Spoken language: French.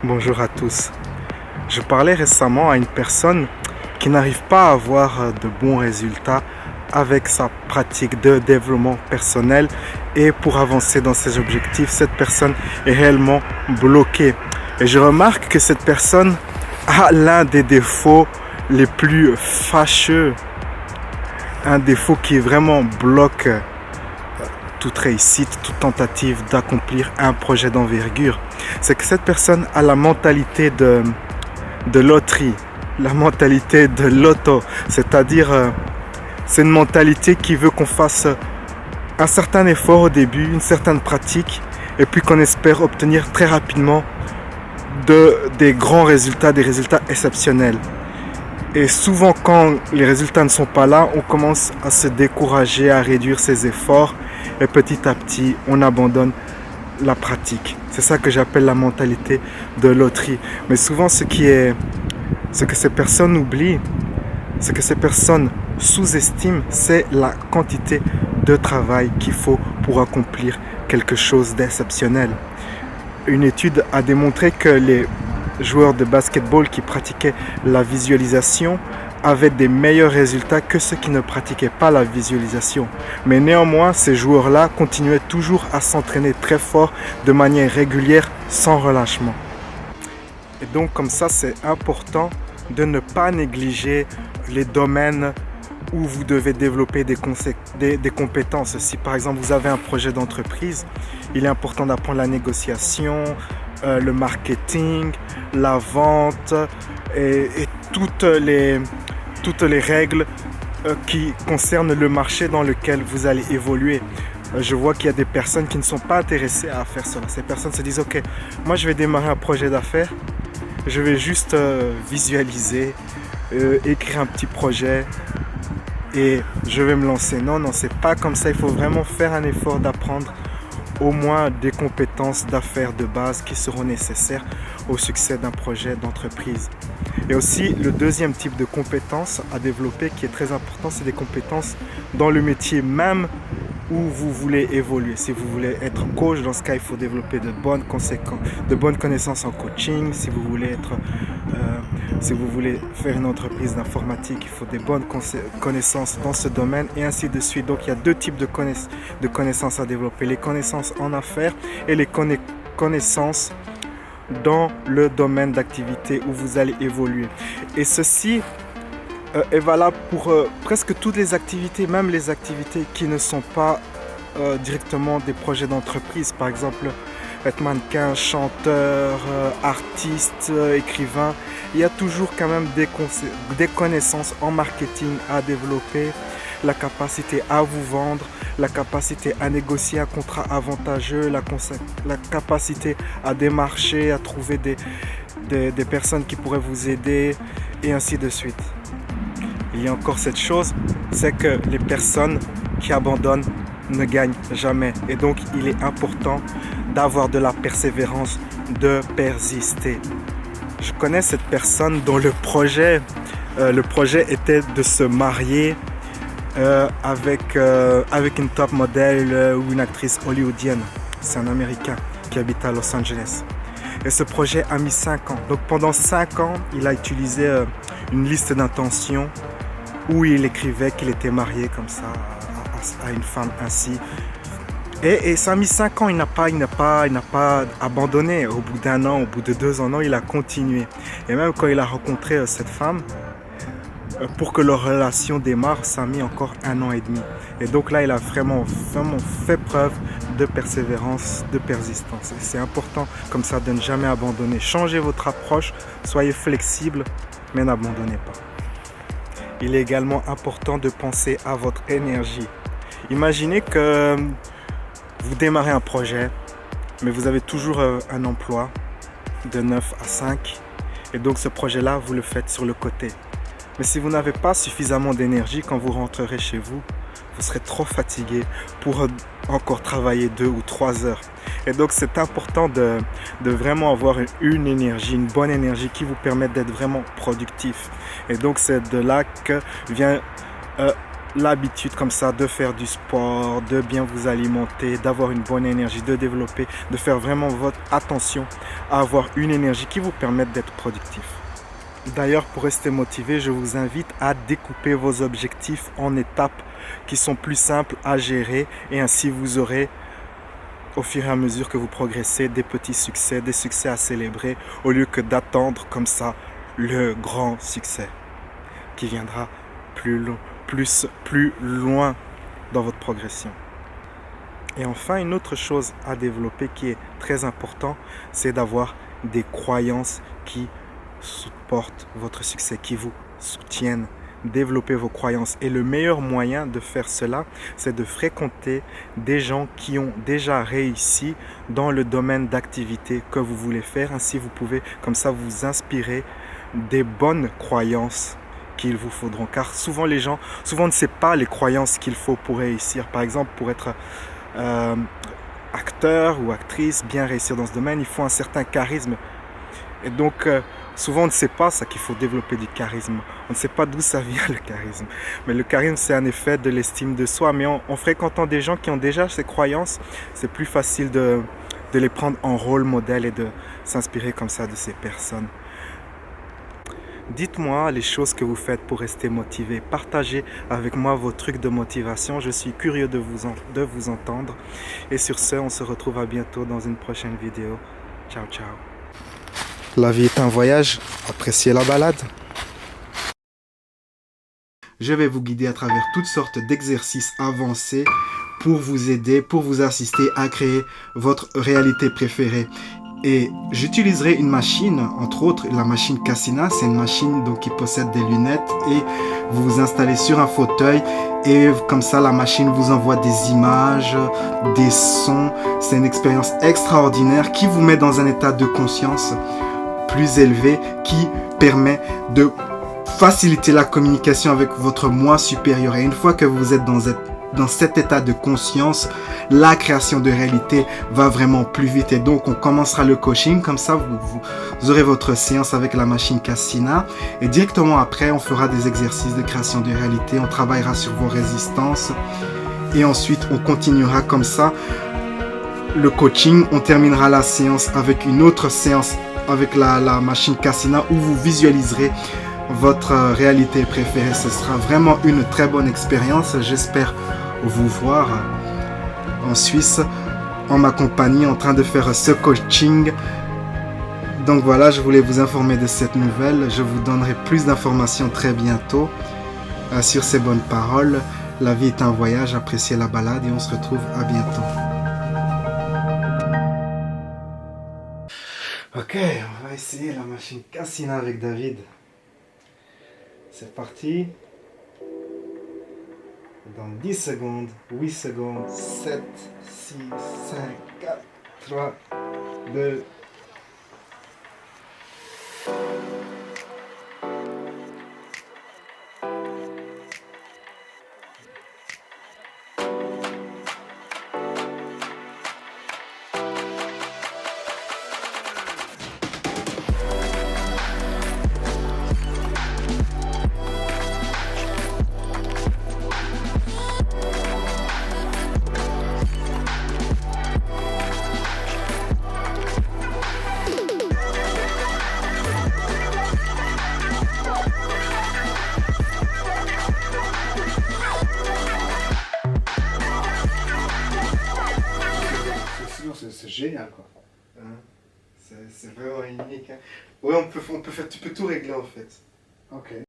Bonjour à tous. Je parlais récemment à une personne qui n'arrive pas à avoir de bons résultats avec sa pratique de développement personnel et pour avancer dans ses objectifs, cette personne est réellement bloquée. Et je remarque que cette personne a l'un des défauts les plus fâcheux, un défaut qui vraiment bloque toute réussite, toute tentative d'accomplir un projet d'envergure. C'est que cette personne a la mentalité de loterie, la mentalité de loto, c'est-à-dire c'est une mentalité qui veut qu'on fasse un certain effort au début, une certaine pratique, et puis qu'on espère obtenir très rapidement des grands résultats, des résultats exceptionnels. Et souvent quand les résultats ne sont pas là, on commence à se décourager, à réduire ses efforts, et petit à petit, on abandonne la pratique. C'est ça que j'appelle la mentalité de loterie. Mais souvent, ce que ces personnes oublient, ce que ces personnes sous-estiment, c'est la quantité de travail qu'il faut pour accomplir quelque chose d'exceptionnel. Une étude a démontré que les joueurs de basketball qui pratiquaient la visualisation avaient des meilleurs résultats que ceux qui ne pratiquaient pas la visualisation. Mais néanmoins, ces joueurs-là continuaient toujours à s'entraîner très fort, de manière régulière, sans relâchement. Et donc comme ça, c'est important de ne pas négliger les domaines où vous devez développer des compétences. Si par exemple vous avez un projet d'entreprise, il est important d'apprendre la négociation, le marketing, la vente et toutes les règles qui concernent le marché dans lequel vous allez évoluer. Je vois qu'il y a des personnes qui ne sont pas intéressées à faire cela. Ces personnes se disent ok, moi je vais démarrer un projet d'affaires, je vais juste visualiser, écrire un petit projet et je vais me lancer. Non, c'est pas comme ça. Il faut vraiment faire un effort d'apprendre au moins des compétences d'affaires de base qui seront nécessaires au succès d'un projet d'entreprise. Et aussi, le deuxième type de compétences à développer qui est très important, c'est des compétences dans le métier même où vous voulez évoluer. Si vous voulez être coach, dans ce cas, il faut développer de bonnes connaissances en coaching. Si vous voulez faire une entreprise d'informatique, il faut des bonnes connaissances dans ce domaine et ainsi de suite. Donc, il y a deux types de connaissances à développer. Les connaissances en affaires et les connaissances dans le domaine d'activité où vous allez évoluer. Et ceci est valable pour presque toutes les activités, même les activités qui ne sont pas directement des projets d'entreprise. Par exemple, être mannequin, chanteur, artiste, écrivain. Il y a toujours quand même des connaissances en marketing à développer, la capacité à vous vendre, la capacité à négocier un contrat avantageux, la capacité à démarcher, à trouver des personnes qui pourraient vous aider et ainsi de suite. Il y a encore cette chose, c'est que les personnes qui abandonnent ne gagnent jamais. Et donc, il est important d'avoir de la persévérance, de persister. Je connais cette personne dont le projet était de se marier avec une top modèle ou une actrice hollywoodienne. C'est un Américain qui habite à Los Angeles. Et ce projet a mis 5 ans. Donc pendant 5 ans, il a utilisé une liste d'intentions où il écrivait qu'il était marié comme ça à une femme ainsi. Et ça a mis 5 ans, il n'a pas abandonné. Au bout d'1 an, au bout de 2 ans, non, il a continué. Et même quand il a rencontré cette femme, pour que leur relation démarre, ça a mis encore 1 an et demi. Et donc là, il a vraiment fait preuve de persévérance, de persistance. Et c'est important comme ça de ne jamais abandonner. Changez votre approche, soyez flexible, mais n'abandonnez pas. Il est également important de penser à votre énergie. Imaginez que vous démarrez un projet, mais vous avez toujours un emploi de 9 à 5. Et donc ce projet-là, vous le faites sur le côté. Mais si vous n'avez pas suffisamment d'énergie, quand vous rentrerez chez vous, vous serez trop fatigué pour encore travailler 2 ou 3 heures. Et donc c'est important de vraiment avoir une énergie, une bonne énergie qui vous permette d'être vraiment productif. Et donc c'est de là que vient l'habitude comme ça de faire du sport, de bien vous alimenter, d'avoir une bonne énergie, de développer, de faire vraiment votre attention à avoir une énergie qui vous permette d'être productif. D'ailleurs, pour rester motivé, je vous invite à découper vos objectifs en étapes qui sont plus simples à gérer et ainsi vous aurez, au fur et à mesure que vous progressez, des petits succès, des succès à célébrer au lieu que d'attendre comme ça le grand succès qui viendra plus loin dans votre progression. Et enfin, une autre chose à développer qui est très important, c'est d'avoir des croyances qui supportent votre succès, qui vous soutiennent. Développer vos croyances. Et le meilleur moyen de faire cela, c'est de fréquenter des gens qui ont déjà réussi dans le domaine d'activité que vous voulez faire. Ainsi, vous pouvez comme ça vous inspirer des bonnes croyances qu'il vous faudront. Car souvent les gens, souvent ne savent pas les croyances qu'il faut pour réussir. Par exemple, pour être acteur ou actrice, bien réussir dans ce domaine, il faut un certain charisme. Et donc, souvent on ne sait pas ça qu'il faut développer du charisme. On ne sait pas d'où ça vient le charisme. Mais le charisme, c'est un effet de l'estime de soi. Mais en fréquentant des gens qui ont déjà ces croyances, c'est plus facile de les prendre en rôle modèle et de s'inspirer comme ça de ces personnes. Dites-moi les choses que vous faites pour rester motivé. Partagez avec moi vos trucs de motivation. Je suis curieux de vous entendre. Et sur ce, on se retrouve à bientôt dans une prochaine vidéo. Ciao, ciao. La vie est un voyage. Appréciez la balade. Je vais vous guider à travers toutes sortes d'exercices avancés pour vous aider, pour vous assister à créer votre réalité préférée. Et j'utiliserai une machine, entre autres la machine Cassina. C'est une machine donc, qui possède des lunettes et vous vous installez sur un fauteuil et comme ça la machine vous envoie des images, des sons. C'est une expérience extraordinaire qui vous met dans un état de conscience plus élevé qui permet de faciliter la communication avec votre moi supérieur. Et une fois que vous êtes dans cet état de conscience, la création de réalité va vraiment plus vite. Et donc, on commencera le coaching. Comme ça, vous aurez votre séance avec la machine Cassina. Et directement après, on fera des exercices de création de réalité. On travaillera sur vos résistances. Et ensuite, on continuera comme ça le coaching. On terminera la séance avec une autre séance avec la machine Cassina où vous visualiserez votre réalité préférée. Ce sera vraiment une très bonne expérience. J'espère vous voir en Suisse en ma compagnie en train de faire ce coaching. Donc voilà, je voulais vous informer de cette nouvelle. Je vous donnerai plus d'informations très bientôt sur ces bonnes paroles. La vie est un voyage, appréciez la balade et on se retrouve à bientôt. Ok, on va essayer la machine Cassina avec David. C'est parti. Dans 10 secondes, 8 secondes, 7, 6, 5, 4, 3, 2. C'est génial quoi. Hein? C'est vraiment unique. Hein? Ouais, on peut faire, tu peux tout régler en fait. Ok.